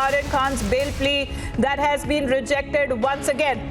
Aryan Khan's bail plea that has been rejected once again.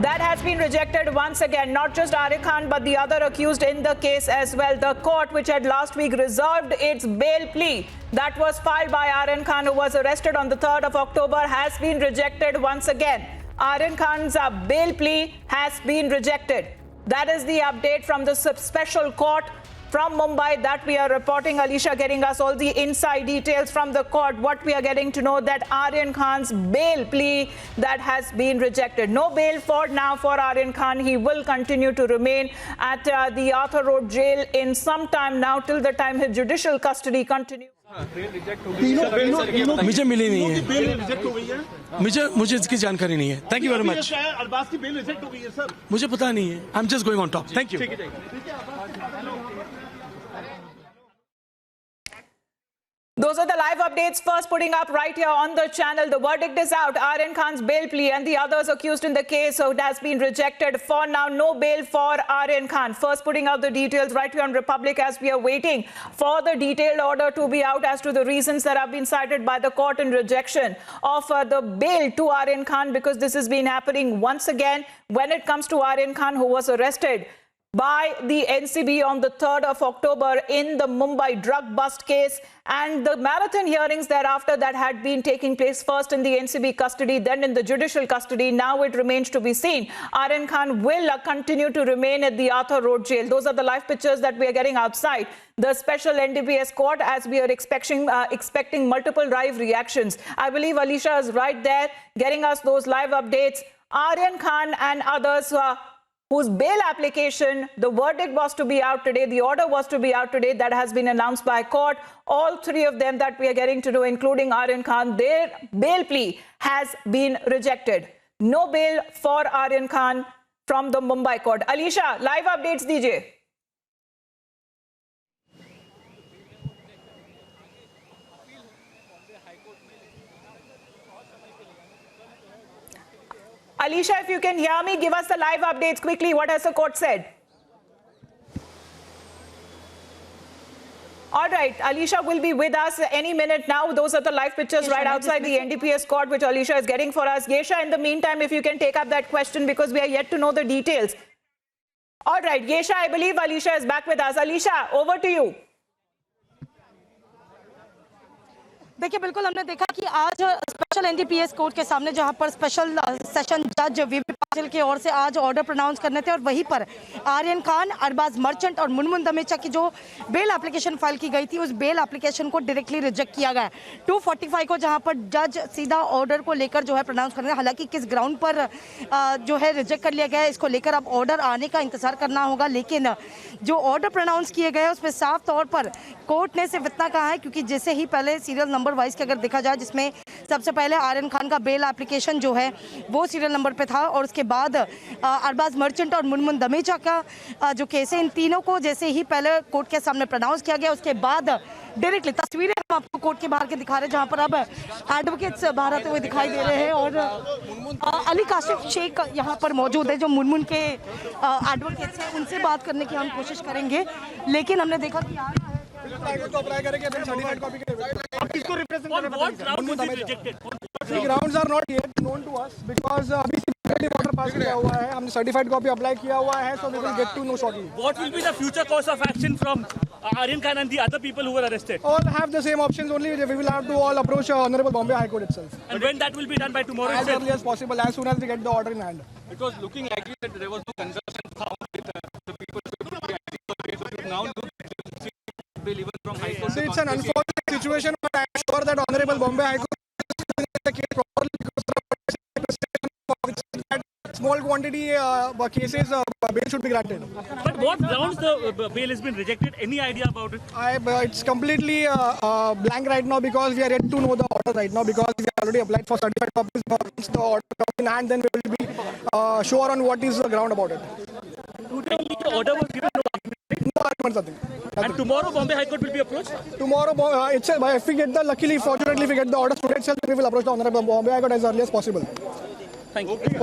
That has been rejected once again, not just Aryan Khan but the other accused in the case as well. The court, which had last week reserved its bail plea that was filed by Aryan Khan, who was arrested on the 3rd of October, has been rejected once again. Aryan Khan's bail plea has been rejected. That is the update from the special court from Mumbai that we are reporting. Alisha getting us all the inside details from the court. What we are getting to know that Aryan Khan's bail plea that has been rejected. No bail for now for Aryan Khan. He will continue to remain at the Arthur Road jail in some time now till the time his judicial custody continues. मुझे मिली नहीं है, मुझे इसकी जानकारी नहीं है. Thank you very much. Arbaaz की bail reject हो गई है सर. मुझे पता नहीं है. I am just going on top. Thank you. Those are the live updates first putting up right here on the channel. The verdict is out. Aryan Khan's bail plea and the others accused in the case, so it has been rejected. For now, no bail for Aryan Khan. First putting out the details right here on Republic as we are waiting for the detailed order to be out as to the reasons that have been cited by the court in rejection of the bail to Aryan Khan, because this has been happening once again when it comes to Aryan Khan, who was arrested by the NCB on the 3rd of October in the Mumbai drug bust case, and the marathon hearings thereafter that had been taking place first in the NCB custody, then in the judicial custody. Now it remains to be seen. Aryan Khan will continue to remain at the Arthur Road jail. Those are the live pictures that we are getting outside the special NDPS court as we are expecting multiple live reactions. I believe Alisha is right there getting us those live updates. Aryan Khan and others whose bail application, the verdict was to be out today, the order was to be out today, that has been announced by court. All three of them that we are getting to know, including Aryan Khan, their bail plea has been rejected. No bail for Aryan Khan from the Mumbai court. Alisha, live updates DJ. Alisha, if you can hear me, give us the live updates quickly. What has the court said? All right, Alisha will be with us any minute now. Those are the live pictures right outside the NDPS court, which Alisha is getting for us. Yesha, in the meantime, if you can take up that question, because we are yet to know the details. All right, Yesha, I believe Alisha is back with us. Alisha, over to you. देखिए, बिल्कुल हमने देखा कि आज special NDPS court के सामने जहां पर स्पेशल सेशन जज वीवी पाटिल की ओर से आज ऑर्डर प्रोनाउंस करने थे, और वहीं पर आर्यन खान, अरबाज मर्चेंट और मुनमुन दमेचा की जो बेल एप्लीकेशन फाइल की गई थी, उस बेल एप्लीकेशन को डायरेक्टली रिजेक्ट किया गया 245 को, जहां पर जज सीधा ऑर्डर को लेकर जो है प्रोनाउंस कर रहे हैं. हालांकि किस ग्राउंड पर जो है रिजेक्ट कर लिया गया है, इसको लेकर अब ऑर्डर आने का इंतजार करना होगा. लेकिन जो ऑर्डर प्रोनाउंस किए गए हैं उसमें साफ तौर पर कोर्ट ने सिर्फ इतना कहा है, क्योंकि जैसे ही पहले सीरियल नंबर वाइज के अगर देखा जाए, जिसमें सबसे पहले आर्यन खान का बेल एप्लीकेशन जो है वो सीरियल नंबर पे था, और उसके बाद अरबाज मर्चेंट और मुनमुन दमेचा का जो केस है, इन तीनों को जैसे ही पहले कोर्ट के सामने प्रोनाउंस किया गया, उसके बाद डायरेक्टली तस्वीरें हम आपको कोर्ट के बाहर के दिखा रहे हैं, जहां पर अब एडवोकेट्स बाहर आते हुए दिखाई दे रहे हैं, और अली काशिफ शेख यहाँ पर मौजूद है जो मुनमुन के एडवोकेट्स हैं. उनसे बात करने की हम कोशिश करेंगे. लेकिन हमने देखा कि grounds are not yet known to us because अभी सिक्योरिटी ऑर्डर पास किया हुआ है, हमने सर्टिफाइड कॉपी अप्लाई किया हुआ है, so we will get to know shortly. What will be the future course of action from Aryan Khan and the other people who were arrested? All have the same options only. We will have to all approach Honorable Bombay High Court itself. And when that will be done, by tomorrow As itself? early as possible, as soon as we get the order in hand. It was looking likely that there was no consensus found with the people who be anti-court. Now do bill even from High Court. See, it's an unfortunate situation, but I'm sure that Honorable Bombay High Court is the case properly because small quantity cases bail should be granted. But what grounds the bail has been rejected? Any idea about it? It's completely blank right now because we are yet to know the order right now, because we have already applied for certified copies. Once the order comes in hand, then we will be sure on what is the ground about it. Today the order was given. No arguments, nothing. And tomorrow Bombay High Court will be approached? Tomorrow, if we get the, luckily, fortunately, if we get the order today itself, we will approach the Honorable Bombay High Court as early as possible. Thank you. Okay.